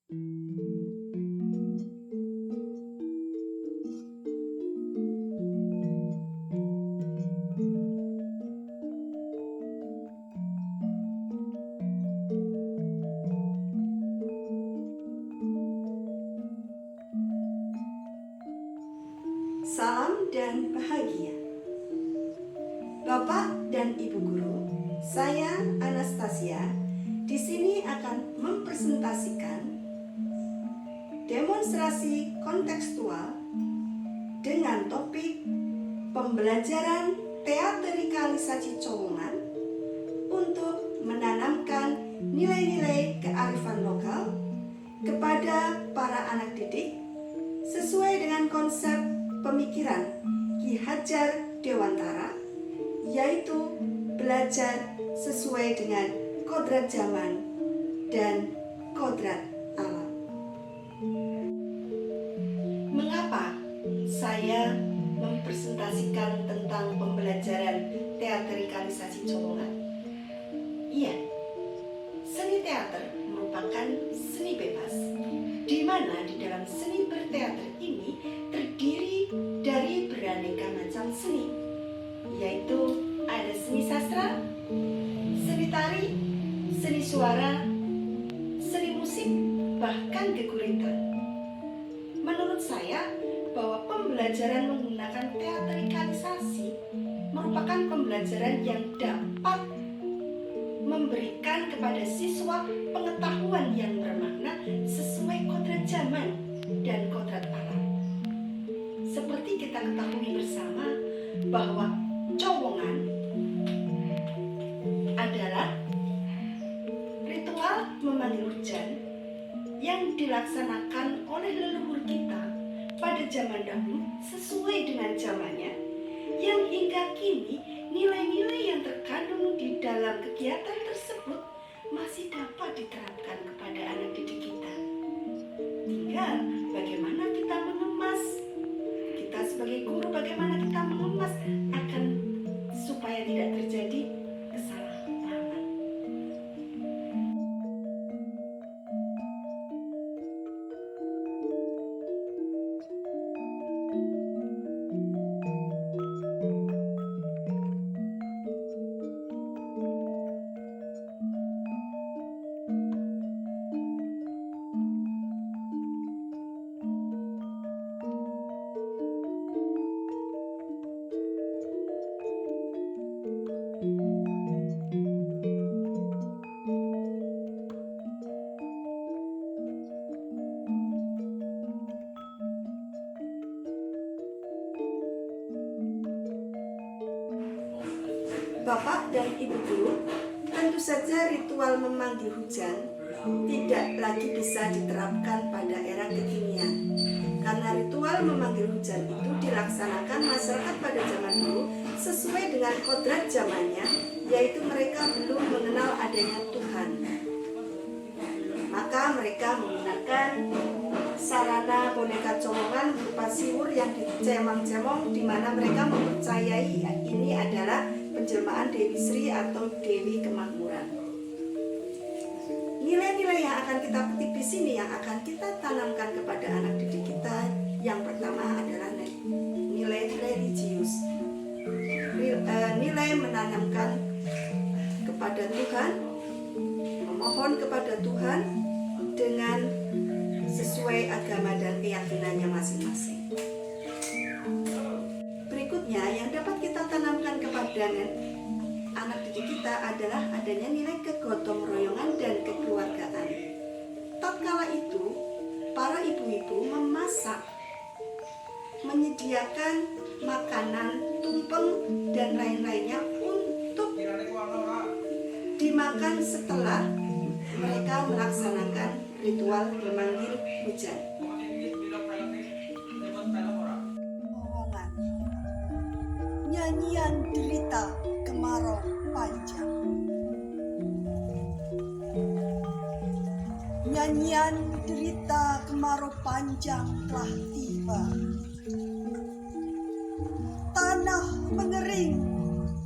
Salam dan bahagia. Bapak dan Ibu guru, saya Anastasia di sini akan mempresentasikan demonstrasi kontekstual dengan topik pembelajaran teatrikalisasi Cowongan untuk menanamkan nilai-nilai kearifan lokal kepada para anak didik sesuai dengan konsep pemikiran Ki Hajar Dewantara, yaitu belajar sesuai dengan kodrat zaman dan kodrat alam. Mengapa saya mempresentasikan tentang pembelajaran teatrikalisasi Cowongan? Iya, seni teater merupakan seni bebas, di mana di dalam seni berteater ini terdiri dari beraneka macam seni, yaitu ada seni sastra, seni tari, seni suara, seni musik, bahkan keguritan. Menurut saya bahwa pembelajaran menggunakan teatrikalisasi merupakan pembelajaran yang dapat memberikan kepada siswa pengetahuan yang bermakna sesuai kodrat zaman dan kodrat alam. Seperti kita ketahui bersama bahwa Cowongan adalah ritual memanggil hujan yang dilaksanakan oleh leluhur kita pada zaman dahulu sesuai dengan zamannya, yang hingga kini nilai-nilai yang terkandung di dalam kegiatan tersebut masih dapat diterapkan kepada anak didik kita. Tinggal bagaimana kita mengemas, kita sebagai guru bagaimana kita mengemas akan supaya tidak terjadi kesalahpahaman. Bapak dan Ibu guru, tentu saja ritual memanggil hujan tidak lagi bisa diterapkan pada era kekinian. Karena ritual memanggil hujan itu dilaksanakan masyarakat pada zaman dulu sesuai dengan kodrat zamannya, yaitu mereka belum mengenal adanya Tuhan. Maka mereka menggunakan sarana boneka Cowongan berupa siwur yang dicemong-cemong, di mana mereka mempercayai ini adalah penjelmaan Dewi Sri atau Dewi Kemakmuran. Nilai-nilai yang akan kita petik di sini, yang akan kita tanamkan kepada anak didik kita, yang pertama adalah nilai religius, nilai menanamkan kepada Tuhan, memohon kepada Tuhan dengan sesuai agama dan keyakinannya masing-masing. Berikutnya yang dapat kita tanamkan kepada anak didik kita adalah adanya nilai kegotong royongan dan kekeluargaan. Tatkala itu, para ibu-ibu memasak, menyediakan makanan, tumpeng, dan lain-lainnya untuk dimakan setelah mereka melaksanakan ritual memanggil hujan. Cowongan, nyanyian derita kemarau panjang. Nyanyian derita kemarau panjang telah tiba. Tanah mengering,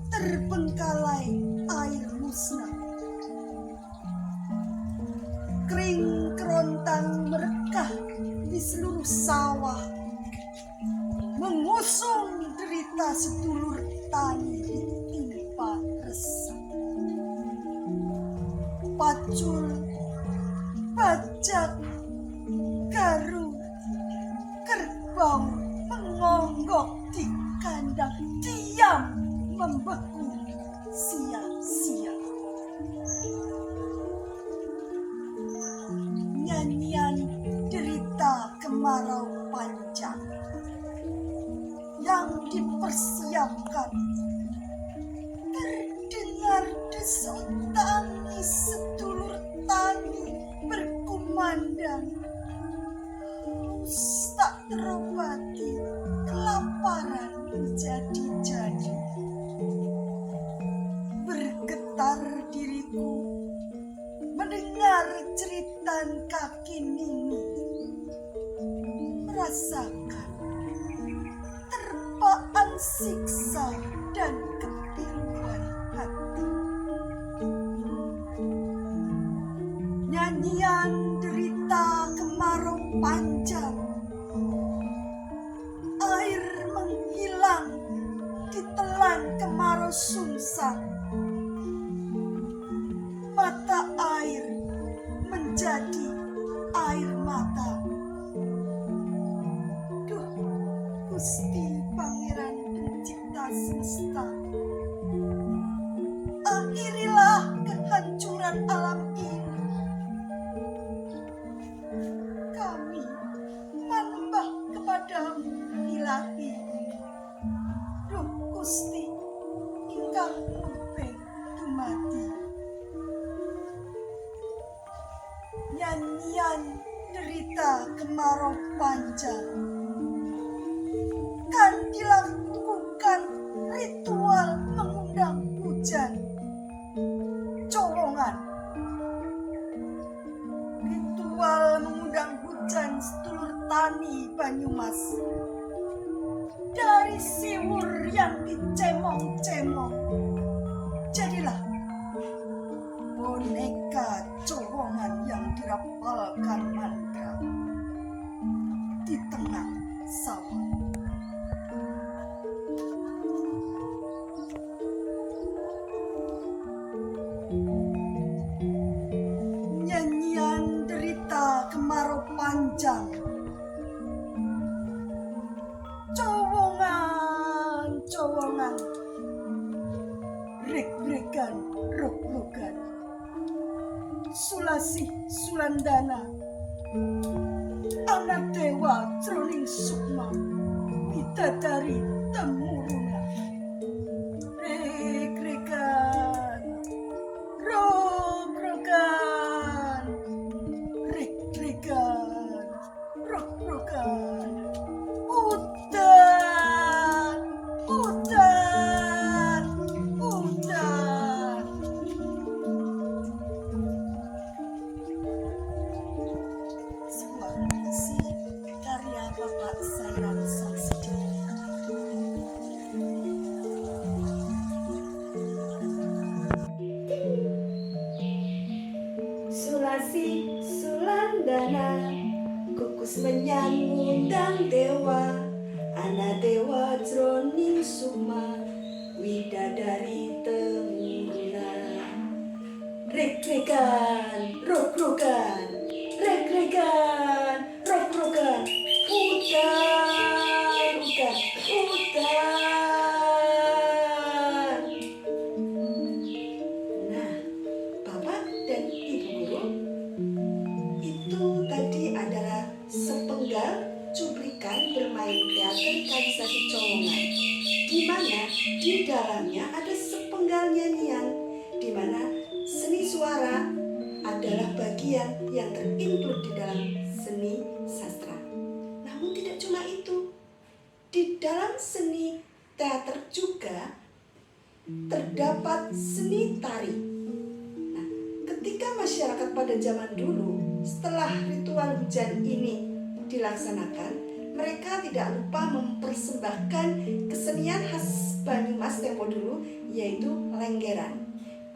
terbengkalai air musnah. Kering kerontang sedulur tani ditimpa resah. Pacul, bajak, garu, kerbau mengonggok di kandang, diam membeku sia-sia. Nyanyian derita kemarau panjang yang dipersiapkan, terdengar desau tangis sedulur tani berkumandang. Haus tak terobati, kelaparan menjadi-jadi. Bergetar diriku mendengar jeritan kaki Nini, merasakan terpaan siksa dan kepiluan hati. Nyanyian derita kemarau panjang, air menghilang ditelan kemarau sungsang. Mata air menjadi air mata. Duh, Gusti Pangeran Pencipta semesta, akhirilah kehancuran alam ini. Kami menyembah kepadamu, Ilahi. Duh Gusti, ingkang mupeng dumadi. Nyanyian derita kemarau panjang kan dilakukan ritual mengundang hujan. Colongan, ritual mengundang hujan sedulur tani Banyumas. Dari siwur yang dicemong-cemong, jadilah boneka colongan yang dirapalkan mantra di tengah sawah. Nyanyian derita kemarau panjang, cowongan, rek-rekan, rok-rokan, Sulasih Sulandana, anak dewa jroning sukma, bidadari temuruna. Rek-rekan, rok-rokan, rek-rekan, rok-rokan. Udan. Sebuah puisi karya Bapak Sairan Samsudin. Sulasih Sulandana, kukus menyangundang dewa, anak dewa jroning sukma, widadari temuruna. Rek-rekan, rok-rokan, rek-rekan, rok-rokan. Udan. Nah, Bapak dan Ibu Guru, itu tadi adalah sepenggal cuplikan bermain teater Kalisasi Colongan, di mana di dalamnya ada sepenggal nyanyian, di mana seni suara adalah bagian yang terinclude di dalam seni sastra. Namun tidak cuma itu, di dalam seni teater juga terdapat seni tari. Nah, ketika masyarakat pada zaman dulu, setelah ritual hujan ini dilaksanakan, mereka tidak lupa mempersembahkan kesenian khas Banyumas tempo dulu, yaitu lenggeran.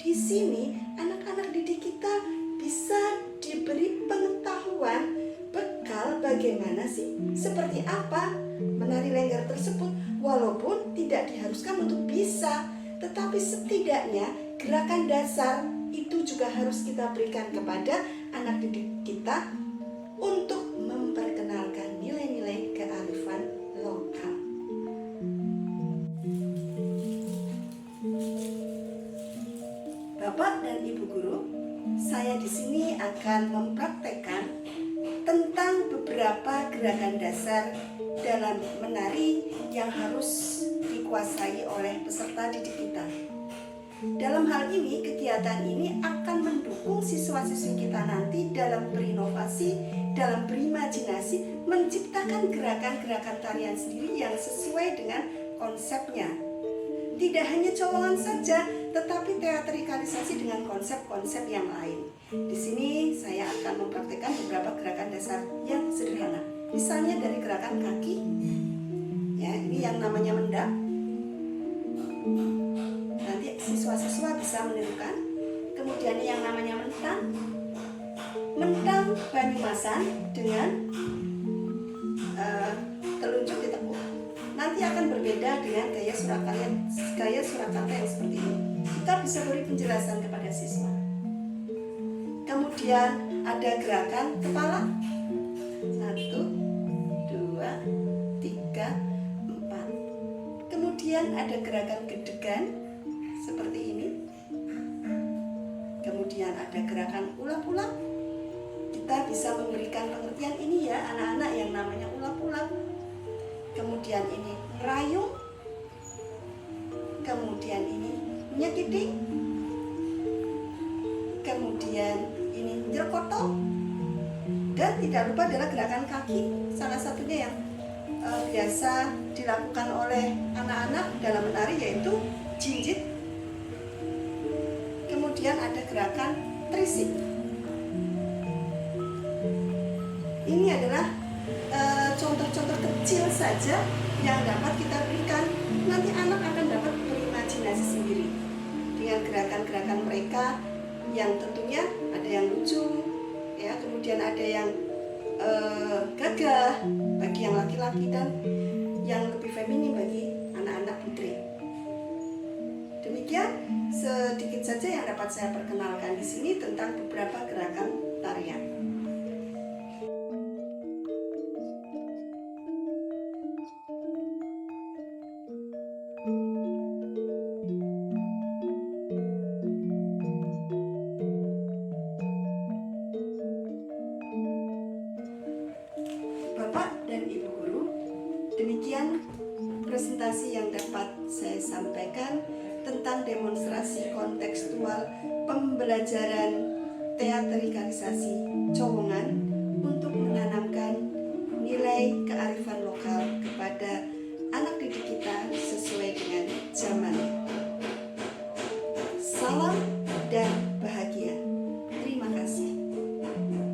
Di sini anak-anak didik kita bisa diberi pengetahuan bekal bagaimana sih, seperti apa menari lengger tersebut, walaupun tidak diharuskan untuk bisa, tetapi setidaknya gerakan dasar itu juga harus kita berikan kepada anak didik kita untuk memperkenalkan nilai-nilai kearifan lokal. Bapak dan Ibu guru, saya di sini akan mempraktekkan tentang beberapa gerakan dasar dalam menari yang harus dikuasai oleh peserta didik kita. Dalam hal ini, kegiatan ini akan mendukung siswa-siswi kita nanti dalam berinovasi, dalam berimajinasi, menciptakan gerakan-gerakan tarian sendiri yang sesuai dengan konsepnya. Tidak hanya colongan saja, tetapi teatrikalisasi dengan konsep-konsep yang lain. Di sini saya akan mempraktikkan beberapa gerakan dasar yang sederhana. Misalnya dari gerakan kaki, ya ini yang namanya mendap. Nanti siswa-siswa bisa menirukan. Kemudian yang namanya mentang Banyumasan dengan telunjuk ditekuk. Nanti akan berbeda dengan gaya Surakarta yang seperti ini. Kita bisa beri penjelasan kepada siswa. Kemudian ada gerakan kepala. 1, 2, 3, 4. Kemudian ada gerakan gedegan seperti ini. Kemudian ada gerakan ulap-ulap. Kita bisa memberikan pengertian ini ya anak-anak yang namanya ulap-ulap. Kemudian ini ngerayung. Kemudian ini nyekiting. Kemudian ini nyerkoto. Dan tidak lupa adalah gerakan kaki. Salah satunya yang biasa dilakukan oleh anak-anak dalam menari yaitu jinjit. Kemudian ada gerakan trisik. Ini adalah contoh-contoh kecil saja yang dapat kita berikan. Nanti anak akan dapat berimajinasi sendiri dengan gerakan-gerakan mereka yang tentunya ada yang lucu, ya, kemudian ada yang gagah bagi yang laki-laki dan yang lebih feminim bagi anak-anak putri. Demikian sedikit saja yang dapat saya perkenalkan di sini tentang beberapa gerakan tarian. Bapak dan Ibu guru, demikian presentasi yang dapat saya sampaikan tentang demonstrasi kontekstual pembelajaran teatrikalisasi colongan untuk menanamkan nilai kearifan lokal kepada